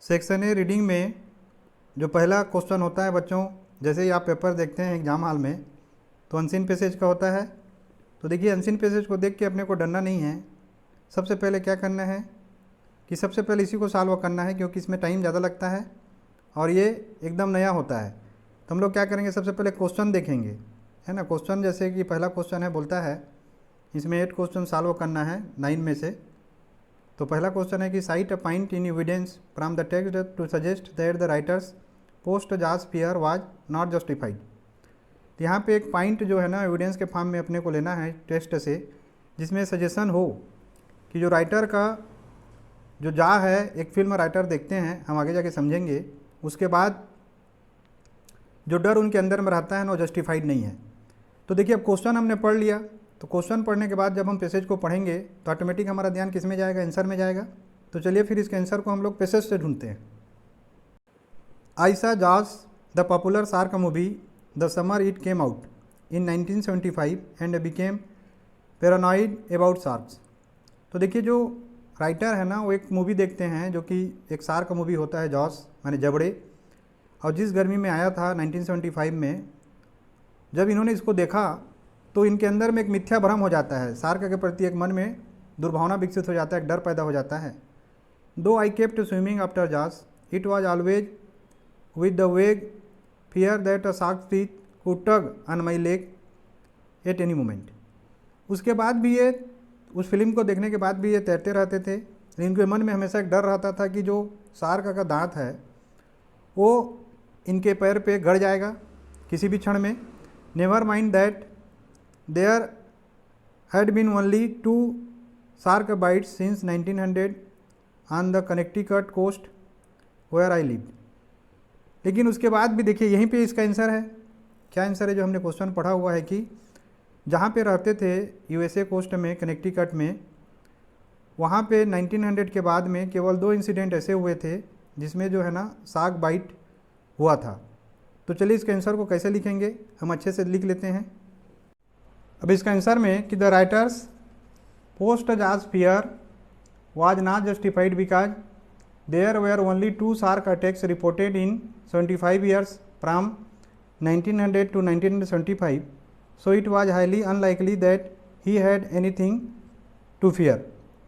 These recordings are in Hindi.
सेक्शन ए रीडिंग में जो पहला क्वेश्चन होता है बच्चों, जैसे ही आप पेपर देखते हैं एग्जाम हॉल में तो अनसीन पैसेज का होता है। तो देखिए अनसीन पैसेज को देख के अपने को डरना नहीं है। सबसे पहले क्या करना है कि सबसे पहले इसी को सॉल्व करना है, क्योंकि इसमें टाइम ज़्यादा लगता है और ये एकदम नया होता है। तो हम लोग क्या करेंगे, सबसे पहले क्वेश्चन देखेंगे, है ना। क्वेश्चन जैसे कि पहला क्वेश्चन है, बोलता है इसमें 8 क्वेश्चन सॉल्व करना है 9 में से। तो पहला क्वेश्चन है कि cite a point in evidence from the text to suggest that the writer's post जॉर्ज फियर वाज नॉट जस्टिफाइड। तो यहाँ पे एक पॉइंट जो है ना एविडेंस के फॉर्म में अपने को लेना है टेस्ट से, जिसमें सजेशन हो कि जो राइटर का जो जा है, एक फिल्म राइटर देखते हैं, हम आगे जाके समझेंगे, उसके बाद जो डर उनके अंदर में रहता है ना वो जस्टिफाइड नहीं है। तो देखिए अब क्वेश्चन हमने पढ़ लिया, तो क्वेश्चन पढ़ने के बाद जब हम पैसेज को पढ़ेंगे तो ऑटोमेटिक हमारा ध्यान किस में जाएगा, आंसर में जाएगा। तो चलिए फिर इसके आंसर को हम लोग पैसेज से ढूंढते हैं। I saw George the popular shark movie the summer it came out in 1975 and became paranoid about sharks. तो देखिए जो राइटर है ना वो एक मूवी देखते हैं जो कि एक शार्क मूवी होता है, जॉर्ज माने जबड़े, और जिस गर्मी में आया था 1975 में, जब इन्होंने इसको देखा तो इनके अंदर में एक मिथ्या भ्रम हो जाता है, शार्क के प्रति एक मन में दुर्भावना विकसित हो जाता है, एक डर पैदा हो जाता है। दो I kept swimming after George it was always with the वेग fear that a shark teeth could tug on my leg at any moment. उसके बाद भी ये, उस फिल्म को देखने के बाद भी ये तैरते रहते थे, लेकिन इनके मन में हमेशा एक डर रहता था कि जो शार्क का दांत है वो इनके पैर पे गड़ जाएगा किसी भी क्षण में। Never mind that there had been only 2 shark bites since 1900 on the Connecticut coast where I live. लेकिन उसके बाद भी देखिए यहीं पे इसका आंसर है। क्या आंसर है जो हमने क्वेश्चन पढ़ा हुआ है कि जहाँ पे रहते थे यूएसए कोस्ट में, कनेक्टिकट में, वहाँ पे 1900 के बाद में केवल 2 इंसिडेंट ऐसे हुए थे जिसमें जो है ना शार्क बाइट हुआ था। तो चलिए इसके आंसर को कैसे लिखेंगे, हम अच्छे से लिख लेते हैं। अब इसका आंसर में कि द राइटर्स पोस्ट जॉर्ज fear was not justified because there were only 2 shark attacks reported in 75 years from 1900 to 1975, so it was highly unlikely that he had anything to fear।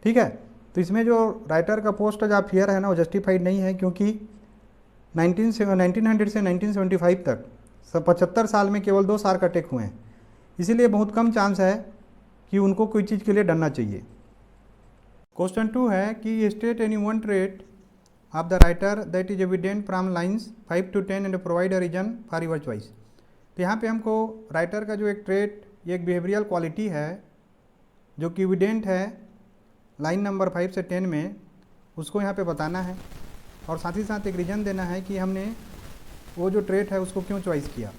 ठीक है, तो इसमें जो राइटर का पोस्ट जॉर्ज फियर है ना वो जस्टिफाइड नहीं है, क्योंकि 1900 से 1975 तक 75 साल में केवल 2 शार्क अटैक हुए हैं, इसीलिए बहुत कम चांस है कि उनको कोई चीज़ के लिए डरना चाहिए। क्वेश्चन 2 है कि state any one trait of the writer that is evident from lines 5 to 10 and provide a reason for your choice. तो यहाँ पे हमको राइटर का जो एक ट्रेट, ये एक बिहेवियरल क्वालिटी है जो कि एविडेंट है लाइन नंबर 5 से 10 में, उसको यहाँ पे बताना है और साथ ही साथ एक रीज़न देना है कि हमने वो जो ट्रेट है उसको क्यों चॉइस किया।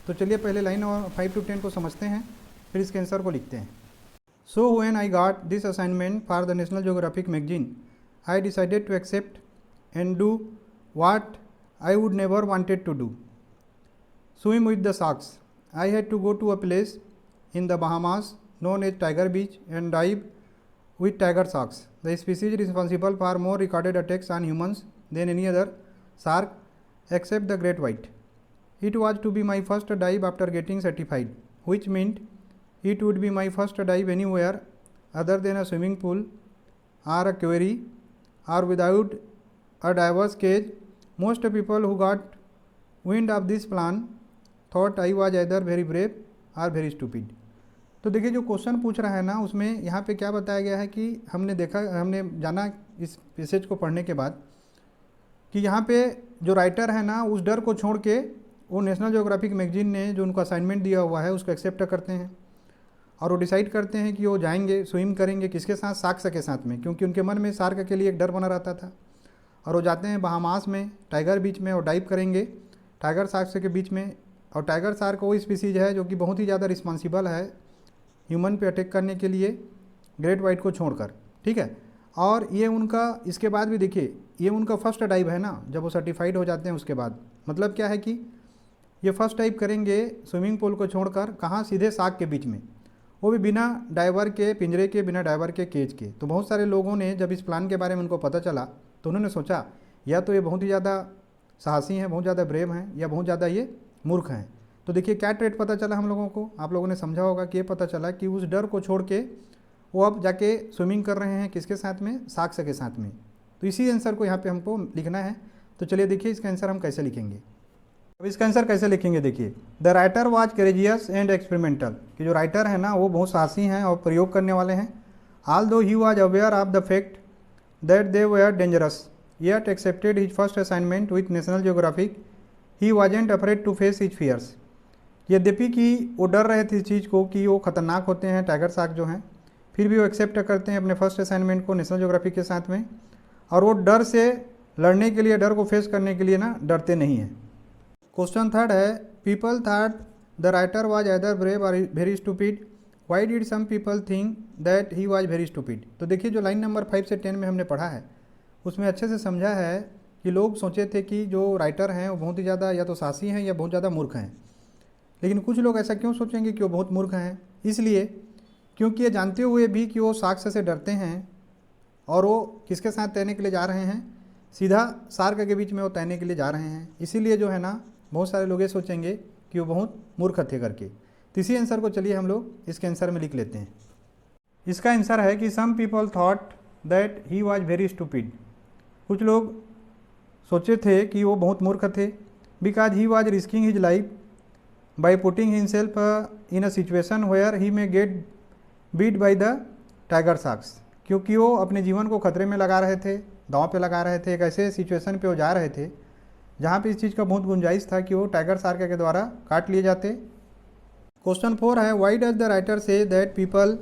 तो चलिए पहले लाइन और 5 to 10 को समझते हैं, फिर इसके आंसर को लिखते हैं। So when I got this assignment for the National Geographic magazine I decided to accept and do what I would never wanted to do, swim with the sharks। I had to go to a place in the Bahamas known as Tiger Beach and dive with tiger sharks, the species responsible for more recorded attacks on humans than any other shark except the great white। It was to be my first dive after getting certified, which meant it would be my first dive anywhere other than a swimming pool or a quarry or without a diver's cage। Most people who got wind of this plan thought I was either very brave or very stupid. तो देखिए जो क्वेश्चन पूछ रहा है ना उसमें यहाँ पे क्या बताया गया है कि हमने जाना इस पैसेज को पढ़ने के बाद कि यहाँ पे जो राइटर है ना उस डर को छोड़ के वो नेशनल ज्योग्राफिक मैगजीन ने जो उनको असाइनमेंट दिया हुआ है उसको एक्सेप्ट करते हैं और वो डिसाइड करते हैं कि वो जाएंगे, स्विम करेंगे किसके साथ, शार्क के साथ में, क्योंकि उनके मन में शार्क के लिए एक डर बना रहता था। और वो जाते हैं बहामास में, टाइगर बीच में, और डाइव करेंगे टाइगर शार्क के बीच में। और टाइगर शार्क वो स्पीसीज है जो कि बहुत ही ज़्यादा रिस्पॉन्सिबल है ह्यूमन पे अटैक करने के लिए, ग्रेट वाइट को छोड़कर। ठीक है, और ये उनका, इसके बाद भी देखिए ये उनका फर्स्ट डाइव है ना, जब वो सर्टिफाइड हो जाते हैं उसके बाद, मतलब क्या है कि ये फर्स्ट डाइव करेंगे स्विमिंग पूल को छोड़कर, कहाँ, सीधे शार्क के बीच में, वो भी बिना डाइवर के पिंजरे के, बिना डाइवर के केज के। तो बहुत सारे लोगों ने जब इस प्लान के बारे में उनको पता चला तो उन्होंने सोचा या तो ये बहुत ही ज़्यादा साहसी हैं, बहुत ज़्यादा ब्रेव हैं, या बहुत ज़्यादा ये मूर्ख हैं। तो देखिए क्या ट्रेड पता चला हम लोगों को, आप लोगों ने समझा होगा कि ये पता चला कि उस डर को छोड़ के वो अब जाके स्विमिंग कर रहे हैं किसके साथ में, साक्ष्य के साथ में। तो इसी आंसर को यहाँ पे हमको लिखना है। तो चलिए देखिए इसका आंसर हम कैसे लिखेंगे। अब इसका आंसर कैसे लिखेंगे, देखिए the writer was courageous and experimental, कि जो राइटर है ना वो बहुत साहसी हैं और प्रयोग करने वाले हैं। Although he was aware of the fact that they were dangerous yet accepted his first assignment with National Geographic, he wasn't afraid to face his fears. यद्यपि कि वो डर रहे थे इस चीज़ को कि वो खतरनाक होते हैं टाइगर शार्क जो हैं, फिर भी वो एक्सेप्ट करते हैं अपने फर्स्ट असाइनमेंट को नेशनल ज्योग्राफी के साथ में, और वो डर से लड़ने के लिए, डर को फेस करने के लिए ना डरते नहीं हैं। क्वेश्चन थर्ड है, people thought the writer was either brave or very stupid, why did some people think that he was very stupid. तो देखिए जो लाइन नंबर 5 से 10 में हमने पढ़ा है उसमें अच्छे से समझा है कि लोग सोचे थे कि जो राइटर हैं वो बहुत ही ज़्यादा या तो साहसी हैं या बहुत ज़्यादा मूर्ख हैं। लेकिन कुछ लोग ऐसा क्यों सोचेंगे कि वो बहुत मूर्ख हैं, इसलिए क्योंकि ये जानते हुए भी कि वो साक्ष्य से डरते हैं और वो किसके साथ तैरने के लिए जा रहे हैं, सीधा शार्क के बीच में वो तैरने के लिए जा रहे हैं। इसीलिए जो है ना बहुत सारे लोग ये सोचेंगे कि वो बहुत मूर्ख थे करके। तो इसी आंसर को चलिए हम लोग इसके आंसर में लिख लेते हैं। इसका आंसर है कि some people thought that he was very stupid. कुछ लोग सोचे थे कि वो बहुत मूर्ख थे, because he was risking his life by putting himself in a situation where he may get beat by the tiger sharks, क्योंकि वो अपने जीवन को खतरे में लगा रहे थे, दांव पे लगा रहे थे। एक ऐसे सिचुएशन पे वो जा रहे थे जहाँ पे इस चीज़ का बहुत गुंजाइश था कि वो टाइगर शार्क के द्वारा काट लिए जाते। क्वेश्चन 4 है, why does the writer say that people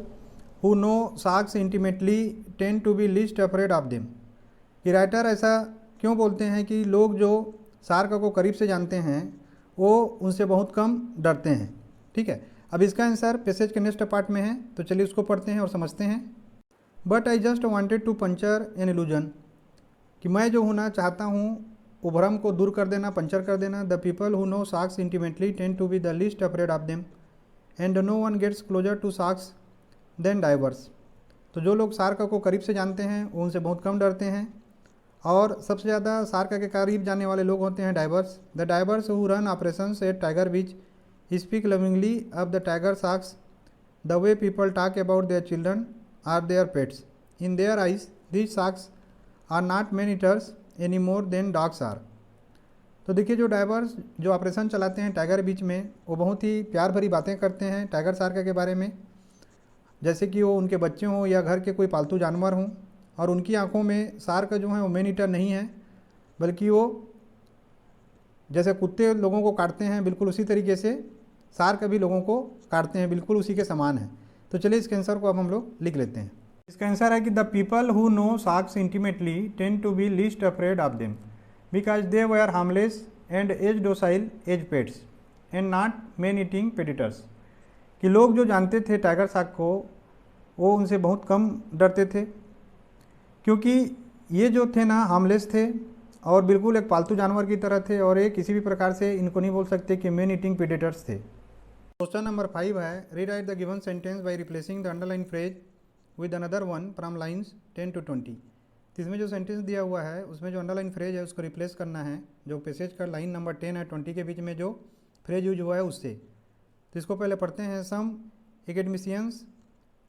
who know sharks intimately tend to be least afraid of them. कि राइटर ऐसा क्यों बोलते हैं कि लोग जो शार्क को करीब से जानते हैं वो उनसे बहुत कम डरते हैं। ठीक है, अब इसका आंसर पैसेज के नेक्स्ट पार्ट में है, तो चलिए उसको पढ़ते हैं और समझते हैं। But I just wanted to puncture an illusion, कि मैं जो होना चाहता हूँ वो भ्रम को दूर कर देना, पंचर कर देना। The people who know sharks intimately tend to be the least afraid of them and no one gets closer to sharks than divers. तो जो लोग शार्क को करीब से जानते हैं वो उनसे बहुत कम डरते हैं, और सबसे ज़्यादा शार्क के करीब जाने वाले लोग होते हैं divers. The divers who run operations at tiger beach speak lovingly of the tiger sharks the way people talk about their children or their pets. In their eyes these sharks are not man eaters any more than dogs are. तो देखिए जो डाइवर्स जो ऑपरेशन चलाते हैं टाइगर बीच में, वो बहुत ही प्यार भरी बातें करते हैं टाइगर शार्क के बारे में, जैसे कि वो उनके बच्चे हों या घर के कोई पालतू जानवर हों, और उनकी आंखों में शार्क जो है वो मैन ईटर नहीं है, बल्कि वो जैसे कुत्ते लोगों को काटते हैं बिल्कुल उसी तरीके से शार्क भी लोगों को काटते हैं, बिल्कुल उसी के समान है। तो चलिए इसके आंसर को अब हम लोग लिख लेते हैं। इसका आंसर है कि the people who know sharks intimately tend to be least afraid of them because they were harmless and as docile as pets and not man eating predators. कि लोग जो जानते थे टाइगर शार्क को वो उनसे बहुत कम डरते थे, क्योंकि ये जो थे ना हार्मलेस थे और बिल्कुल एक पालतू जानवर की तरह थे, और ये किसी भी प्रकार से इनको नहीं बोल सकते कि मैन ईटिंग प्रेडेटर्स थे। क्वेश्चन नंबर 5 है, rewrite the given sentence by replacing the underline phrase with another one from lines 10 to 20। तो इसमें जो सेंटेंस दिया हुआ है उसमें जो अंडरलाइन फ्रेज है उसको रिप्लेस करना है, जो पैसेज का लाइन नंबर 10 है 20 के बीच में जो फ्रेज यूज हुआ है उससे। तो इसको पहले पढ़ते हैं। Some academicians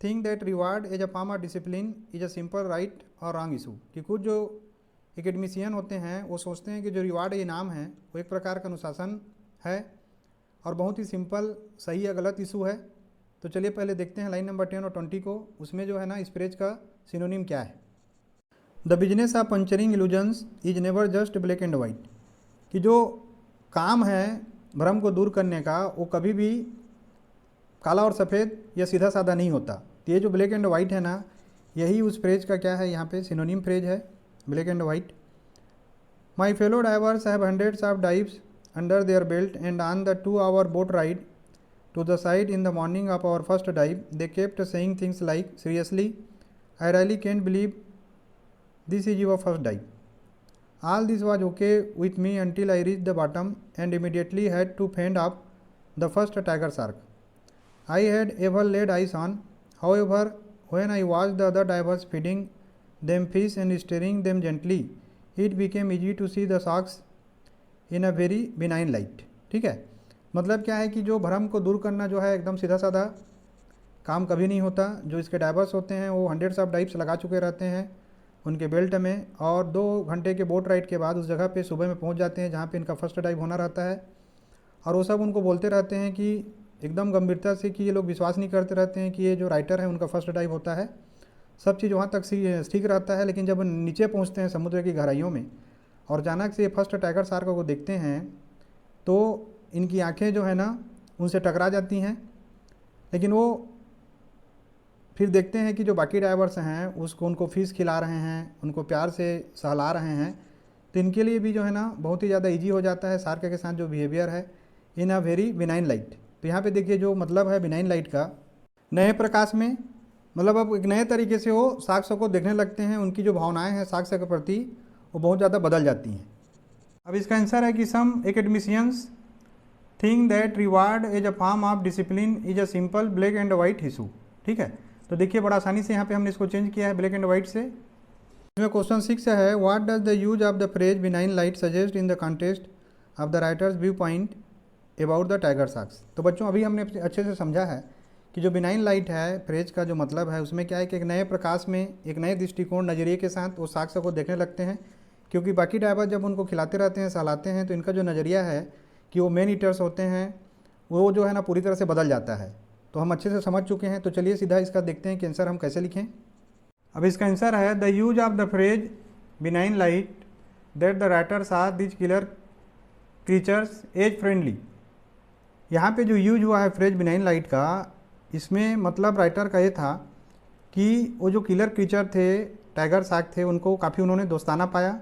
think that reward as a form of discipline is a simple right or wrong issue. कि कुछ जो एकेडमिशियन होते हैं वो सोचते हैं कि जो रिवार्ड इनाम है वो एक प्रकार का अनुशासन है और बहुत ही सिंपल सही या गलत इशू है। तो चलिए पहले देखते हैं लाइन नंबर 10 और 20 को, उसमें जो है ना इस फ्रेज का सिनोनिम क्या है। The business of puncturing illusions is never just black and white. कि जो काम है भ्रम को दूर करने का वो कभी भी काला और सफ़ेद या सीधा साधा नहीं होता। तो ये जो ब्लैक एंड वाइट है ना, यही उस फ्रेज का क्या है, यहाँ पे सिनोनिम फ्रेज है, black and white. My fellow diverse have hundreds of dives under their belt and on the 2-hour boat ride to the side in the morning of our first dive, they kept saying things like, seriously, I really can't believe this is your first dive. All this was okay with me until I reached the bottom and immediately had to fend off the first tiger shark I had ever laid eyes on. However, when I watched the other divers feeding them fish and steering them gently it became easy to see the sharks in a very benign light. ठीक है, मतलब क्या है कि जो भ्रम को दूर करना जो है एकदम सीधा साधा काम कभी नहीं होता। जो इसके डाइवर्स होते हैं वो हंड्रेड्स ऑफ डाइव्स लगा चुके रहते हैं उनके बेल्ट में, और 2 घंटे के बोट राइड के बाद उस जगह पे सुबह में पहुंच जाते हैं जहाँ पे इनका फर्स्ट डाइव होना रहता है। और वो सब उनको बोलते रहते हैं कि एकदम गंभीरता से, कि ये लोग विश्वास नहीं करते रहते हैं कि ये जो राइटर है उनका फर्स्ट डाइव होता है। सब चीज़ वहाँ तक ठीक रहता है, लेकिन जब नीचे पहुँचते हैं समुद्र की गहराइयों में और अचानक से फर्स्ट टाइगर शार्क को देखते हैं तो इनकी आंखें जो है ना उनसे टकरा जाती हैं। लेकिन वो फिर देखते हैं कि जो बाकी डाइवर्स हैं उसको उनको फ़िश खिला रहे हैं, उनको प्यार से सहला रहे हैं, तो इनके लिए भी जो है ना बहुत ही ज़्यादा ईजी हो जाता है शार्क के साथ जो बिहेवियर है इन अ वेरी बिनाइन लाइट। तो यहाँ पे देखिए जो मतलब है बिनाइन लाइट का, नए प्रकाश में, मतलब अब एक नए तरीके से वो शार्क्स को देखने लगते हैं, उनकी जो भावनाएं हैं शार्क्स के प्रति वो बहुत ज़्यादा बदल जाती हैं। अब इसका आंसर है कि some academicians think that reward as a form of discipline is a simple black and white issue. ठीक है, तो देखिए बड़ा आसानी से यहाँ पे हमने इसको चेंज किया है ब्लैक एंड वाइट से। इसमें क्वेश्चन 6 है, what does the use of the phrase benign light suggest in the contest of the writers view point about the tiger sharks. तो बच्चों अभी हमने अच्छे से समझा है कि जो बिनाइन लाइट है फ्रेज का जो मतलब है उसमें क्या है कि एक नए प्रकाश में, एक नए दृष्टिकोण नज़रिए के साथ वो शार्क्स को देखने लगते हैं, क्योंकि बाकी डाइवर जब उनको खिलाते रहते हैं सहलाते हैं तो इनका जो नज़रिया है कि वो मेन ईटर्स होते हैं वो जो है ना पूरी तरह से बदल जाता है। तो हम अच्छे से समझ चुके हैं, तो चलिए सीधा इसका देखते हैं कि आंसर हम कैसे लिखें। अब इसका आंसर है the use of the phrase benign light that the writers are this killer creatures as friendly. यहाँ पे जो यूज हुआ है फ्रेज बिनाइन लाइट का, इसमें मतलब राइटर का ये था कि वो जो किलर क्रीचर थे टाइगर शार्क थे उनको काफ़ी उन्होंने दोस्ताना पाया।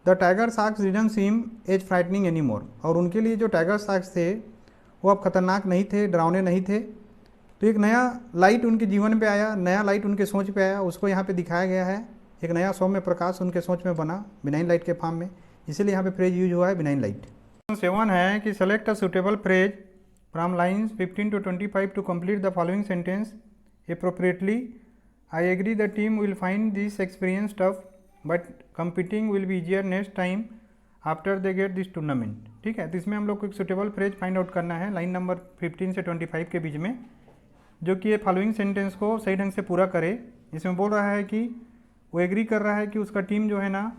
The tiger sharks didn't seem as frightening any more, और उनके लिए जो टाइगर शार्क्स थे वो अब खतरनाक नहीं थे, डरावने नहीं थे। तो एक नया लाइट उनके जीवन पे आया, नया लाइट उनके सोच पे आया, उसको यहाँ पे दिखाया गया है। एक नया सौम्य प्रकाश उनके सोच में बना बिनाइन लाइट के फॉर्म में, इसीलिए यहाँ पे फ्रेज यूज हुआ है बिनाइन लाइट। 7 है कि select a suitable phrase from lines 15 to 25 to complete the following sentence appropriately. I agree the team will find this experience tough but competing will be easier next time after they get this tournament. ठीक है, तो इसमें हम लोग को एक सुटेबल फ्रेज फाइंड आउट करना है लाइन नंबर 15 से 25 के बीच में, जो कि ये फॉलोइंग सेंटेंस को सही ढंग से पूरा करे। इसमें बोल रहा है कि वो एग्री कर रहा है कि उसका टीम जो है ना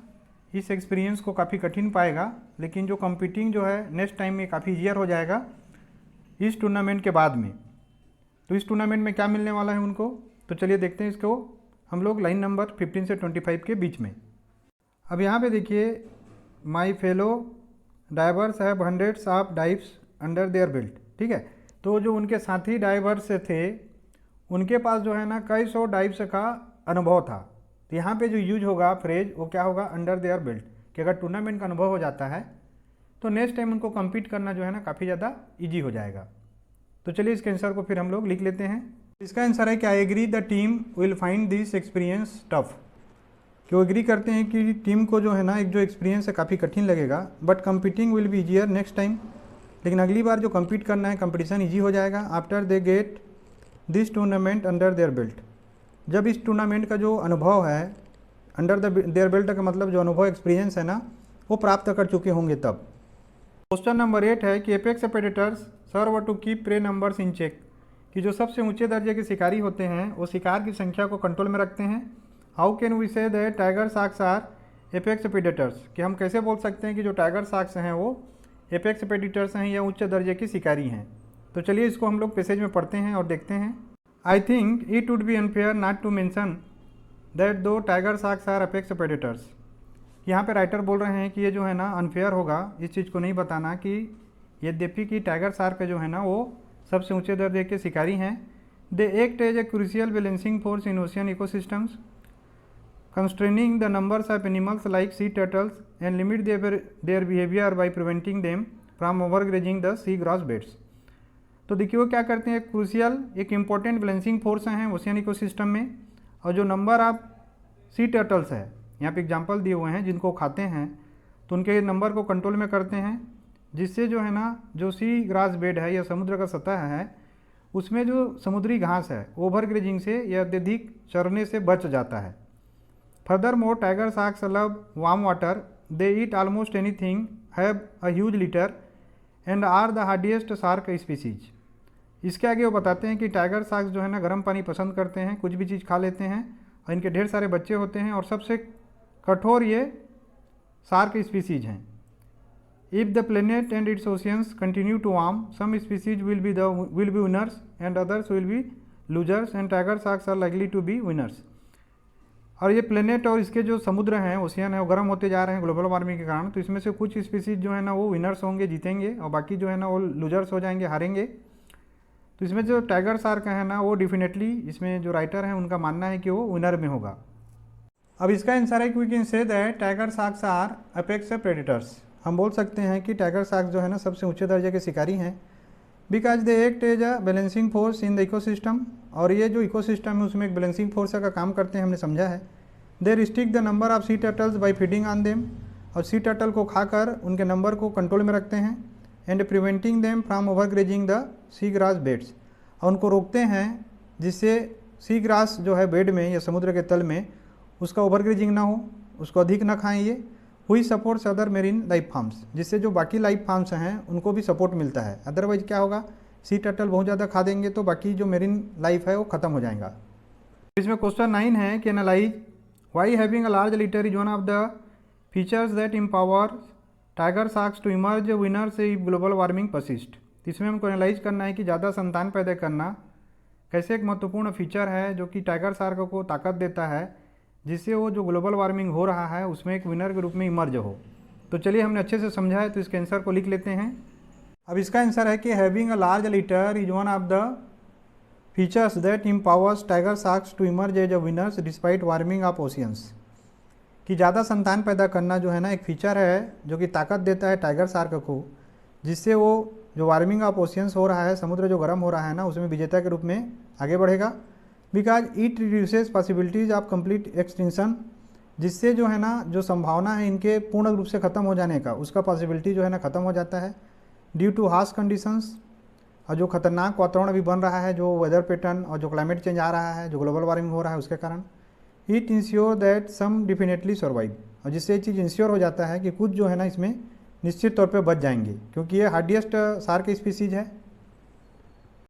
इस एक्सपीरियंस को काफ़ी कठिन पाएगा, लेकिन जो कंपीटिंग जो है नेक्स्ट टाइम में काफ़ी ईजियर हो जाएगा इस टूर्नामेंट के बाद में। तो इस टूर्नामेंट में क्या मिलने वाला है उनको, तो चलिए देखते हैं इसको हम लोग लाइन नंबर 15 से 25 के बीच में। अब यहाँ पे देखिए, my fellow diverse have hundreds of dives under their belt. ठीक है, तो जो उनके साथी डाइवर्स थे उनके पास जो है ना कई सौ डाइव्स का अनुभव था। तो यहाँ पे जो यूज होगा फ्रेज वो क्या होगा, अंडर देयर बेल्ट, कि अगर टूर्नामेंट का अनुभव हो जाता है तो नेक्स्ट टाइम उनको कम्पीट करना जो है ना काफ़ी ज़्यादा ईजी हो जाएगा। तो चलिए इसके आंसर को फिर हम लोग लिख लेते हैं। इसका आंसर है कि I agree the team will find this experience tough, कि वो एग्री करते हैं कि टीम को जो है ना एक जो एक्सपीरियंस है काफ़ी कठिन लगेगा, but competing will be easier next time, लेकिन अगली बार जो कंपीट करना है कंपटीशन ईजी हो जाएगा after they get this tournament under their belt. जब इस टूर्नामेंट का जो अनुभव है अंडर देयर बेल्ट का मतलब जो अनुभव एक्सपीरियंस है ना वो प्राप्त कर चुके होंगे तब। क्वेश्चन नंबर 8 है कि apex predators serve to keep prey numbers in check, कि जो सबसे ऊंचे दर्जे के शिकारी होते हैं वो शिकार की संख्या को कंट्रोल में रखते हैं। How can we say that tiger sharks are apex predators, कि हम कैसे बोल सकते हैं कि जो टाइगर शार्क्स हैं वो एपेक्स प्रेडेटर्स हैं या उच्च दर्जे की शिकारी हैं। तो चलिए इसको हम लोग पैसेज में पढ़ते हैं और देखते हैं। I think it would be unfair not to mention that though tiger sharks are apex predators. यहाँ पे राइटर बोल रहे हैं कि ये जो है ना अनफेयर होगा इस चीज़ को नहीं बताना कि यद्यपि कि टाइगर शार्क जो है ना वो सबसे ऊंचे दर्जे के शिकारी हैं। They act as a crucial balancing force in ocean ecosystems constraining the numbers of animals like sea turtles and limit their behavior by preventing them from overgrazing the sea grass beds। तो देखिए वो क्या करते हैं, क्रूशियल एक इम्पोर्टेंट बैलेंसिंग फोर्स हैं ओशियन इकोसिस्टम में, और जो नंबर ऑफ सी टर्टल्स है यहाँ पे एग्जांपल दिए हुए हैं जिनको खाते हैं तो उनके नंबर को कंट्रोल में करते हैं, जिससे जो है ना जो सी ग्रास बेड है या समुद्र का सतह है उसमें जो समुद्री घास है ओवर ग्रेजिंग से या अत्यधिक चरने से बच जाता है। Furthermore tiger sharks love warm water, they eat almost anything, have a huge litter and are the hardiest shark species. इसके आगे वो बताते हैं कि टाइगर शार्क्स जो है ना गर्म पानी पसंद करते हैं, कुछ भी चीज़ खा लेते हैं और इनके ढेर सारे बच्चे होते हैं और सबसे कठोर ये शार्क स्पीसीज हैं। If the planet and its oceans continue to warm, some species will be winners and others will be losers and tiger sharks are likely to be winners. और ये प्लेनेट और इसके जो समुद्र हैं, ओशियन है, वो गर्म होते जा रहे हैं ग्लोबल वार्मिंग के कारण, तो इसमें से कुछ स्पीसीज जो है ना वो विनर्स होंगे, जीतेंगे, और बाकी जो है ना वो लूजर्स हो जाएंगे, हारेंगे। तो इसमें जो टाइगर शार्क है ना वो डेफिनेटली, इसमें जो राइटर हैं उनका मानना है कि वो विनर में होगा। अब इसका आंसर है कि we can say that tiger sharks are apex predators. हम बोल सकते हैं कि टाइगर शार्क जो है ना सबसे ऊंचे दर्जे के शिकारी हैं, because they act as a balancing force in the ecosystem. और ये जो इकोसिस्टम है उसमें एक बैलेंसिंग फोर्स का काम करते हैं, हमने समझा है। They restrict the number of sea turtles by feeding on them, और सी टर्टल को खाकर उनके नंबर को कंट्रोल में रखते हैं। And preventing them from over grazing the sea grass beds, और उनको रोकते हैं जिससे सी ग्रास जो है बेड में या समुद्र के तल में उसका ओवर ग्रेजिंग ना हो, उसको अधिक ना खाएं ये। हुई supports other marine life farms, जिससे जो बाकी लाइफ फार्म्स हैं उनको भी सपोर्ट मिलता है। अदरवाइज क्या होगा, सी टर्टल बहुत ज़्यादा खा देंगे तो बाकी जो मेरीन लाइफ है वो ख़त्म हो जाएगा। इसमें क्वेश्चन 9 है कि analyse why having a large litter is one of the features that empower tiger sharks to emerge winners if global warming persist. इसमें हमको एनालाइज करना है कि ज़्यादा संतान पैदा करना कैसे एक महत्वपूर्ण फीचर है जो कि टाइगर शार्क को ताकत देता है, जिससे वो जो ग्लोबल वार्मिंग हो रहा है उसमें एक विनर के रूप में इमर्ज हो। तो चलिए हमने अच्छे से समझा है, तो इसके आंसर को लिख लेते हैं। अब इसका आंसर है कि having a large litter is one of the features that empowers tiger sharks to emerge as a winners despite warming of oceans. कि ज़्यादा संतान पैदा करना जो है ना एक फीचर है जो कि ताकत देता है टाइगर शार्क को, जिससे वो जो वार्मिंग ऑफ ओशियंस हो रहा है, समुद्र जो गर्म हो रहा है ना, उसमें विजेता के रूप में आगे बढ़ेगा। Because it reduces possibilities of complete extinction, जिससे जो है ना जो संभावना है इनके पूर्ण रूप से ख़त्म हो जाने का, उसका पॉसिबिलिटी जो है ना ख़त्म हो जाता है ड्यू टू हार्श कंडीशंस। और जो खतरनाक वातावरण अभी बन रहा है, जो वेदर पैटर्न और जो क्लाइमेट चेंज आ रहा है, जो ग्लोबल वार्मिंग हो रहा है उसके कारण, it ensure that some definitely survive, और जिससे ये चीज़ इंश्योर हो जाता है कि कुछ जो है ना इसमें निश्चित तौर पे बच जाएंगे, क्योंकि ये हार्डिएस्ट शार्क स्पीसीज है।